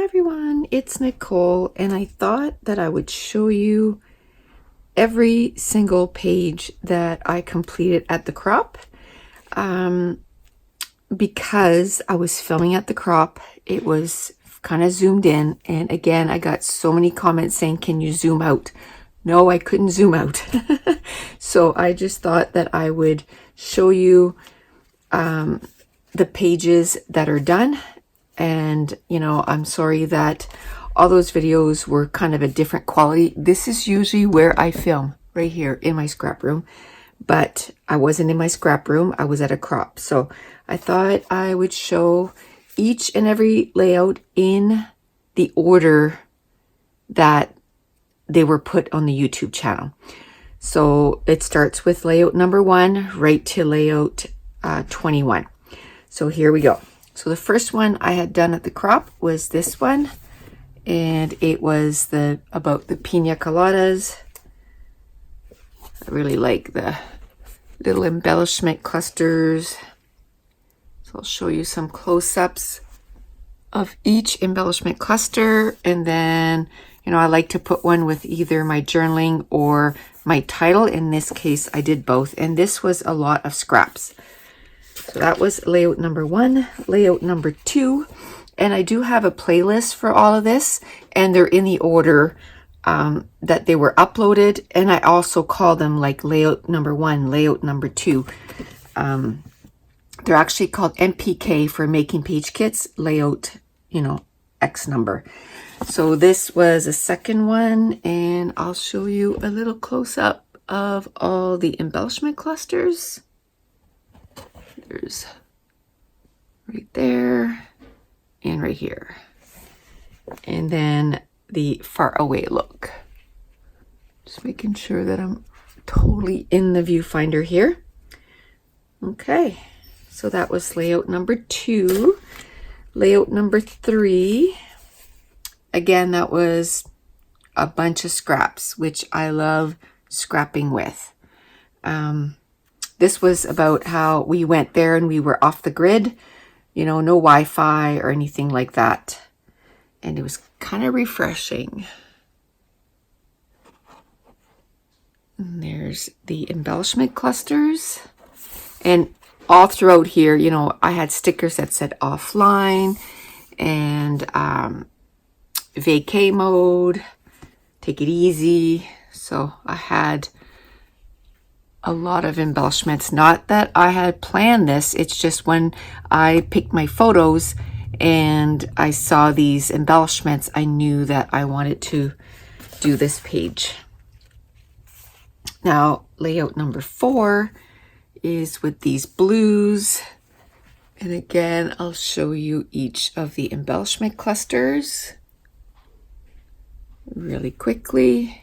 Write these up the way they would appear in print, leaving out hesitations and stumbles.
everyone, it's Nicole, and I thought that I would show you every single page that I completed at the crop. Because I was filming at the crop, it was kind of zoomed in, and again I got so many comments saying, can you zoom out? No, I couldn't zoom out. So I just thought that I would show you the pages that are done. And you know, I'm sorry that all those videos were kind of a different quality. This is usually where I film, right here in my scrap room, but I wasn't in my scrap room, I was at a crop. So I thought I would show each and every layout in the order that they were put on the YouTube channel. So it starts with layout number 1 right to layout 21. So here we go. So the first one I had done at the crop was this one, and it was about the pina coladas. I really like the little embellishment clusters. So I'll show you some close-ups of each embellishment cluster, and then you know, I like to put one with either my journaling or my title. In this case I did both, and this was a lot of scraps. So that was layout number 1, layout number 2, and I do have a playlist for all of this, and they're in the order that they were uploaded, and I also call them like layout number 1, layout number 2. They're actually called MPK for making page kits, layout, you know, X number. So this was a second one, and I'll show you a little close-up of all the embellishment clusters. There's right there and right here, and then the far away look. Just making sure that I'm totally in the viewfinder here. Okay, so that was layout number 2. Layout number 3, again, that was a bunch of scraps, which I love scrapping with. This was about how we went there and we were off the grid, you know, no Wi-Fi or anything like that. And it was kind of refreshing. And there's the embellishment clusters. And all throughout here, you know, I had stickers that said offline and vacay mode, take it easy. So I had a lot of embellishments. Not that I had planned this, it's just when I picked my photos and I saw these embellishments, I knew that I wanted to do this page. Now layout number 4 is with these blues, and again I'll show you each of the embellishment clusters really quickly.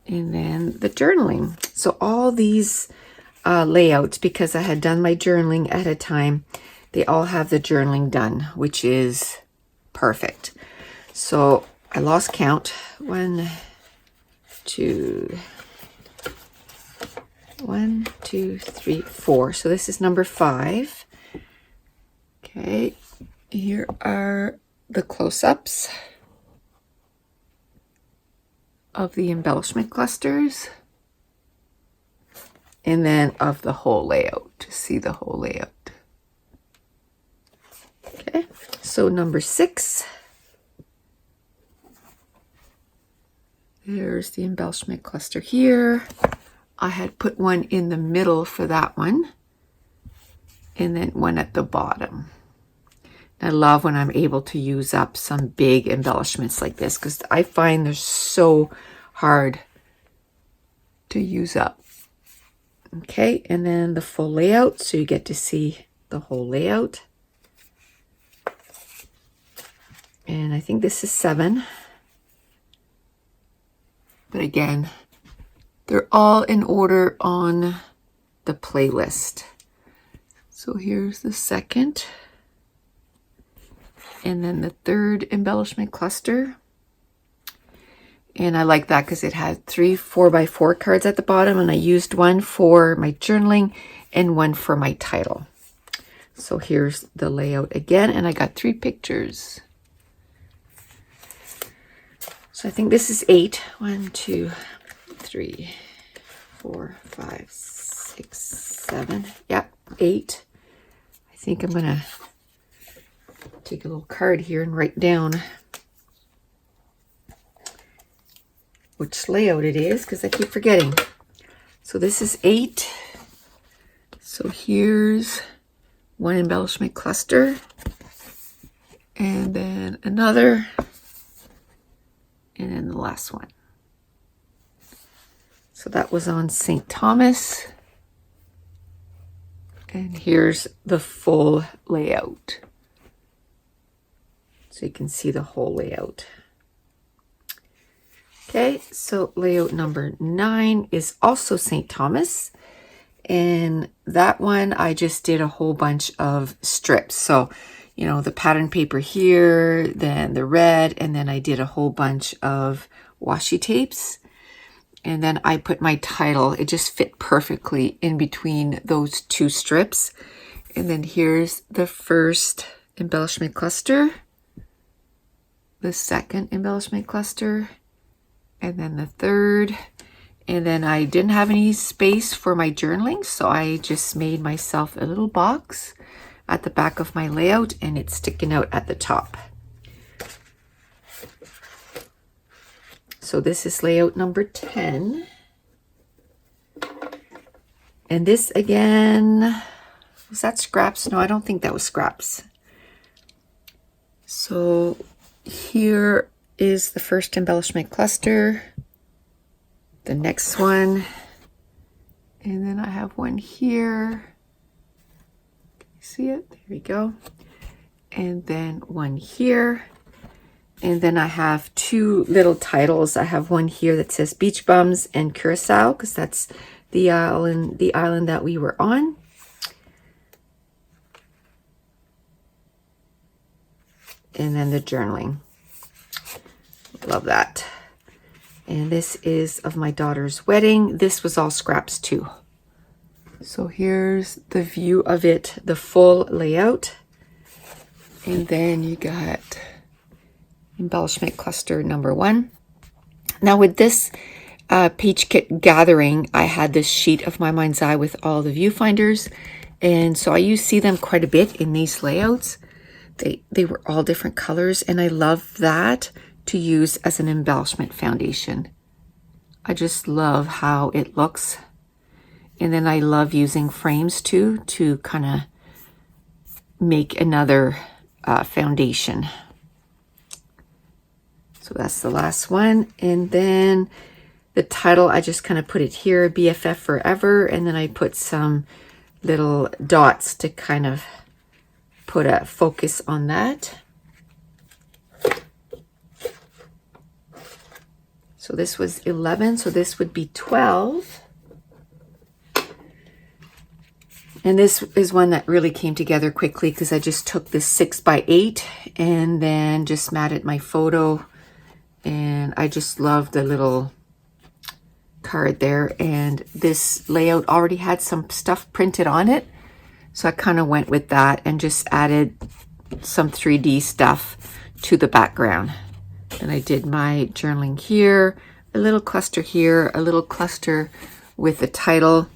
And then the journaling. So all these layouts, because I had done my journaling at a time, they all have the journaling done, which is perfect. So I lost count. 1, 2, 3, 4. So this is number 5. Okay, here are the close-ups of the embellishment clusters, and then of the whole layout, to see the whole layout. Okay, so number 6, there's the embellishment cluster here. I had put one in the middle for that one, and then one at the bottom. I love when I'm able to use up some big embellishments like this, because I find they're so hard to use up. Okay, and then the full layout, so you get to see the whole layout. And I think this is 7. But again, they're all in order on the playlist. So here's the second. And then the third embellishment cluster. And I like that because it had 3 4x4 cards at the bottom, and I used one for my journaling and one for my title. So here's the layout again, and I got 3 pictures. So I think this is 8. 1, 2, 3, 4, 5, 6, 7. Yep, 8. I think I'm gonna take a little card here and write down which layout it is, because I keep forgetting. So this is 8. So here's one embellishment cluster, and then another, and then the last one. So that was on St. Thomas. And here's the full layout. So you can see the whole layout. Okay, so layout number 9 is also St. Thomas. And that one, I just did a whole bunch of strips. So, you know, the pattern paper here, then the red, and then I did a whole bunch of washi tapes. And then I put my title. It just fit perfectly in between those 2 strips. And then here's the first embellishment cluster, the second embellishment cluster, and then the third. And then I didn't have any space for my journaling, so I just made myself a little box at the back of my layout, and it's sticking out at the top. So this is layout number 10. And this again, was that scraps? No, I don't think that was scraps. So here is the first embellishment cluster, the next one, and then I have one here. Can you see it? There we go. And then one here. And then I have 2 little titles. I have one here that says Beach Bums and Curacao, because that's the island that we were on. And then the journaling. Love that. And this is of my daughter's wedding. This was all scraps too. So here's the view of it, the full layout. And then you got embellishment cluster number 1. Now with this page kit gathering, I had this sheet of My Mind's Eye with all the viewfinders. And so you see them quite a bit in these layouts. They were all different colors, and I love that to use as an embellishment foundation. I just love how it looks. And then I love using frames too to kind of make another foundation. So that's the last one. And then the title, I just kind of put it here, BFF Forever. And then I put some little dots to kind of put a focus on that. So this was 11, so this would be 12. And this is one that really came together quickly because I just took this 6x8 and then just matted my photo. And I just love the little card there. And this layout already had some stuff printed on it. So I kind of went with that and just added some 3D stuff to the background. And I did my journaling here, a little cluster here, a little cluster with the title,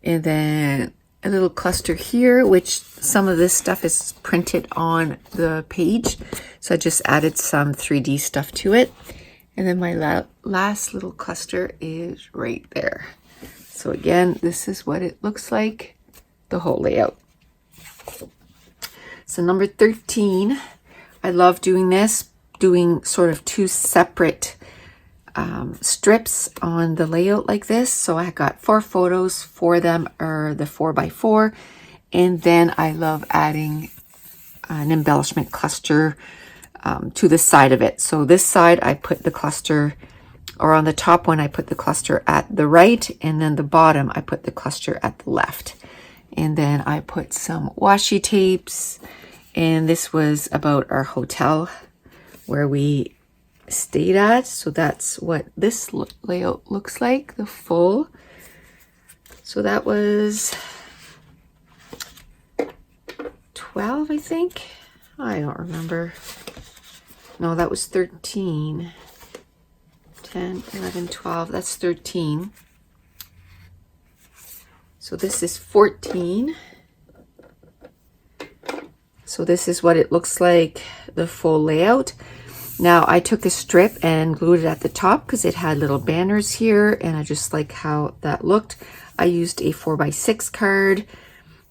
and then a little cluster here, which some of this stuff is printed on the page. So I just added some 3D stuff to it. And then my last little cluster is right there. So again, this is what it looks like, the whole layout. So number 13, I love doing this, doing sort of 2 separate strips on the layout like this. So I got 4 photos, 4 of them are the 4x4, and then I love adding an embellishment cluster to the side of it. So this side I put the cluster, or on the top one I put the cluster at the right, and then the bottom I put the cluster at the left. And then I put some washi tapes, and this was about our hotel where we stayed at. So that's what this layout looks like, the full. So that was 12, I think. I don't remember. No, that was 13. 10, 11, 12. That's 13. So this is 14. So this is what it looks like, the full layout. Now I took a strip and glued it at the top because it had little banners here, and I just like how that looked. I used a 4x6 card,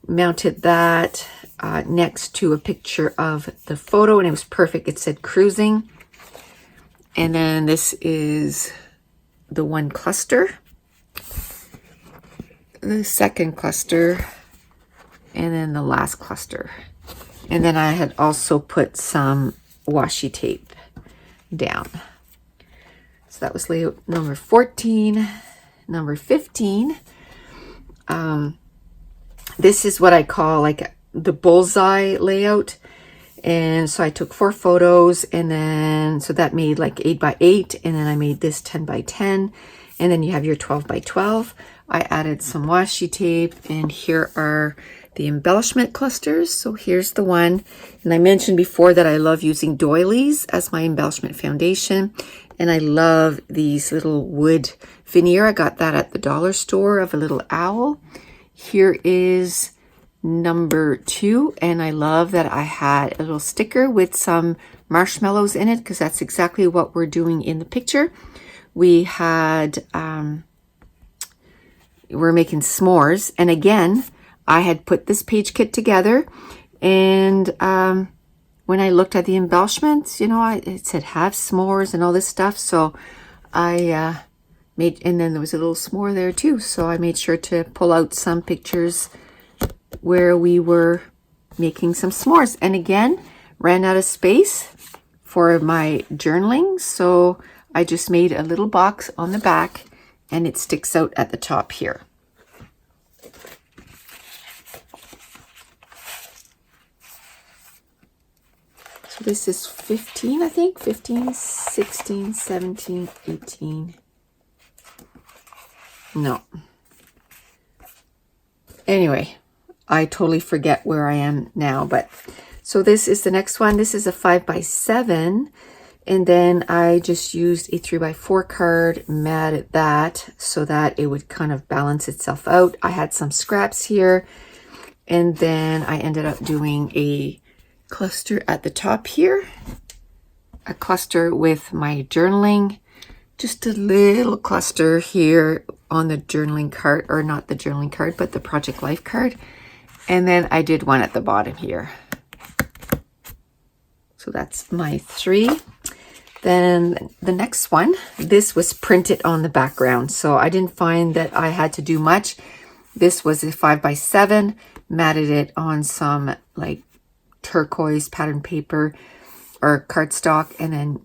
mounted that next to a picture of the photo, and it was perfect. It said cruising. And then this is the one cluster, the second cluster, and then the last cluster. And then I had also put some washi tape down. So that was layout number 14. Number 15. This is what I call like the bullseye layout. And so I took 4 photos, and then so that made like 8x8, and then I made this 10x10, and then you have your 12x12. I added some washi tape, and here are the embellishment clusters. So here's the one, and I mentioned before that I love using doilies as my embellishment foundation, and I love these little wood veneer. I got that at the dollar store of a little owl. Here is number 2, and I love that I had a little sticker with some marshmallows in it because that's exactly what we're doing in the picture. We had we're making s'mores, and again I had put this page kit together, and when I looked at the embellishments, you know, it said have s'mores and all this stuff, so I made, and then there was a little s'more there too, so I made sure to pull out some pictures where we were making some s'mores. And again, ran out of space for my journaling, so I just made a little box on the back, and it sticks out at the top here. So this is 15, I think. 15, 16, 17, 18. No. Anyway, I totally forget where I am now, but so this is the next one. This is a 5x7, and then I just used a 3x4 card, matted that so that it would kind of balance itself out. I had some scraps here, and then I ended up doing a cluster at the top here, a cluster with my journaling, just a little cluster here on the journaling card, or not the journaling card, but the Project Life card. And then I did one at the bottom here. So that's my 3. Then the next one, this was printed on the background, so I didn't find that I had to do much. This was a 5x7, matted it on some like turquoise pattern paper or cardstock, and then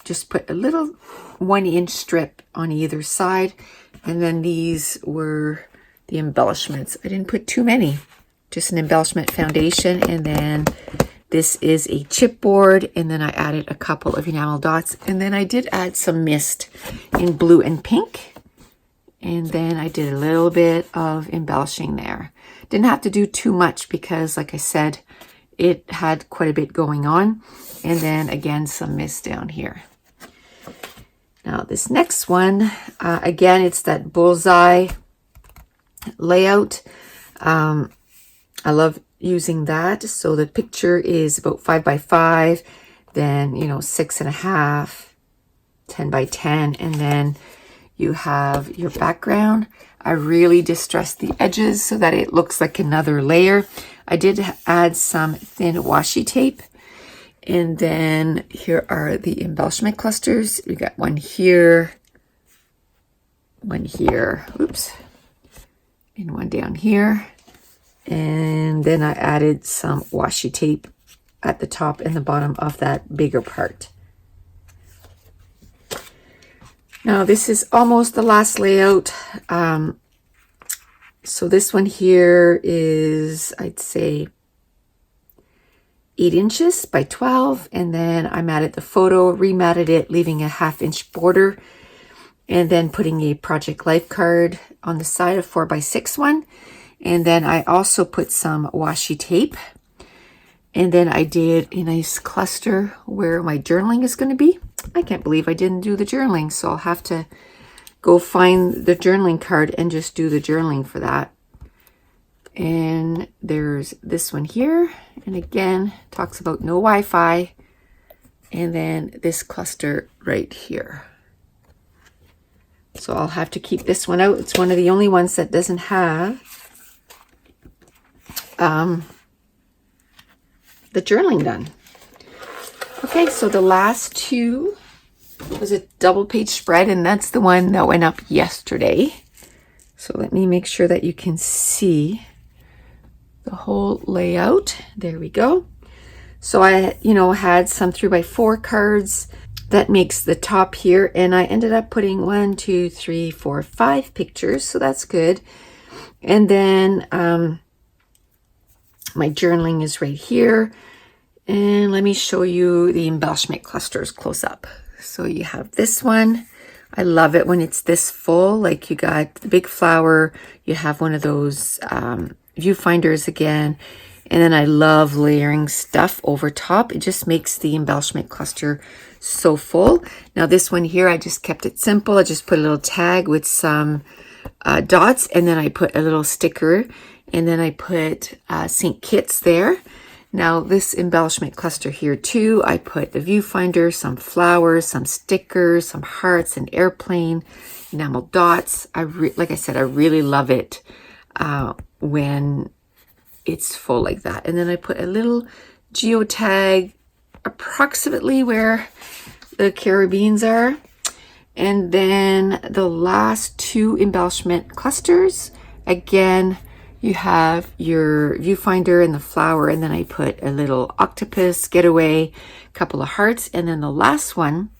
just put a little 1-inch strip on either side. And then these were the embellishments. I didn't put too many, just an embellishment foundation. And then this is a chipboard, and then I added a couple of enamel dots, and then I did add some mist in blue and pink, and then I did a little bit of embellishing there. Didn't have to do too much because, like I said, it had quite a bit going on. And then again, some mist down here. Now this next one, again, it's that bullseye layout. I love using that. So the picture is about 5x5, then, you know, 6.5, 10x10, and then you have your background. I really distressed the edges so that it looks like another layer. I did add some thin washi tape. And then here are the embellishment clusters. We got one here, oops, and one down here. And then I added some washi tape at the top and the bottom of that bigger part. Now this is almost the last layout. So this one here is, I'd say, 8 inches by 12, and then I matted the photo, rematted it, leaving a 1/2-inch border, and then putting a Project Life card on the side, of 4x6 one. And then I also put some washi tape And then I did a nice cluster where my journaling is going to be. I can't believe I didn't do the journaling, so I'll have to go find the journaling card and just do the journaling for that. And there's this one here, and again talks about no Wi-Fi, and then this cluster right here. So I'll have to keep this one out. It's one of the only ones that doesn't have the journaling done. Okay, so the last two was a double page spread, and that's the one that went up yesterday. So let me make sure that you can see the whole layout. There we go. So I, had some 3x4 cards. That makes the top here, and I ended up putting 1, 2, 3, 4, 5 pictures, so that's good. And then my journaling is right here, and let me show you the embellishment clusters close up. So you have this one. I love it when it's this full, like you got the big flower, you have one of those viewfinders again, and then I love layering stuff over top. It just makes the embellishment cluster so full. Now this one here, I just kept it simple. I just put a little tag with some dots, and then I put a little sticker, and then I put St. Kitts there. Now this embellishment cluster here too, I put the viewfinder, some flowers, some stickers, some hearts, an airplane, enamel dots. Like I said, I really love it when it's full like that. And then I put a little geotag approximately where the carabines are. And then the last two embellishment clusters, again, you have your viewfinder and the flower, and then I put a little octopus, getaway, a couple of hearts, and then the last one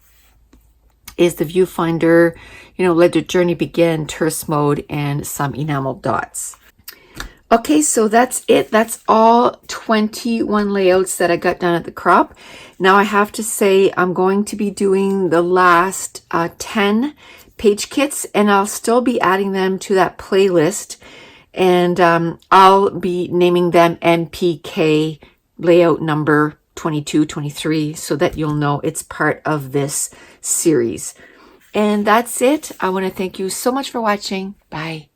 is the viewfinder, let the journey begin, tourist mode, and some enamel dots. Okay, so that's it. That's all 21 layouts that I got done at the crop. Now I have to say I'm going to be doing the last 10 page kits, and I'll still be adding them to that playlist. And I'll be naming them MPK layout number 22, 23, so that you'll know it's part of this series. And that's it. I want to thank you so much for watching. Bye.